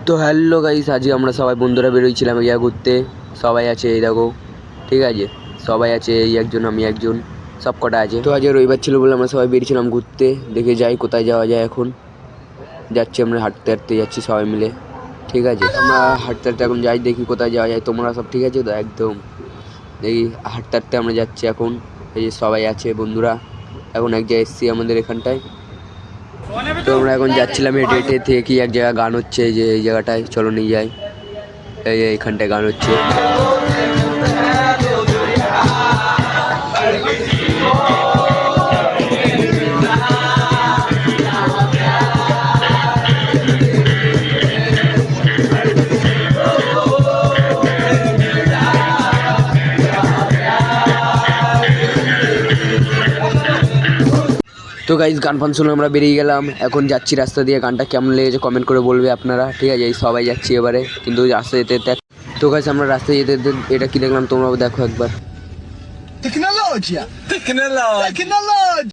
তো hello guys, আজকে আমরা সবাই বন্ধুরা বেরোইছিলাম ইয়া ঘুরতে। সবাই আছে, এই দেখো, ঠিক আছে, সবাই আছে, এই একজন, আমি একজন, সব কটা আছে। তো আজকে রবিবার ছিল বলে আমরা সবাই বেরিয়েছিলাম ঘুরতে। দেখে যাই কোথায় যাওয়া যায়। এখন যাচ্ছি, আমরা হাঁটতে হাঁটতে যাচ্ছি সবাই মিলে, ঠিক আছে। আমরা হাঁটতে হাঁটতে এখন যাই, দেখি কোথায় যাওয়া যায়। তোমরা সব ঠিক আছে তো? একদম দেখি হাঁটতে হাঁটতে আমরা যাচ্ছি এখন। এই যে সবাই আছে বন্ধুরা, এখন এক জায়গায় এসছি আমাদের এখানটায়। তো আমরা এখন যাচ্ছিলাম হেঁটে হেঁটে, থেকে এক জায়গায় গান হচ্ছে, যে এই জায়গাটায় চলো নিয়ে যাই। এই এইখানটায় গান হচ্ছে। তো গাইজ, গান ফান শুনে আমরা বেরিয়ে গেলাম। এখন যাচ্ছি রাস্তা দিয়ে। গানটা কেমন লেগেছে কমেন্ট করে বলবে আপনারা, ঠিক আছে। এই সবাই যাচ্ছি এবারে, কিন্তু রাস্তা যেতে যেতে তো গাইজ আমরা রাস্তায় যেতে যেতে এটা কি দেখলাম তোমরাও দেখো একবার। Tecnologia!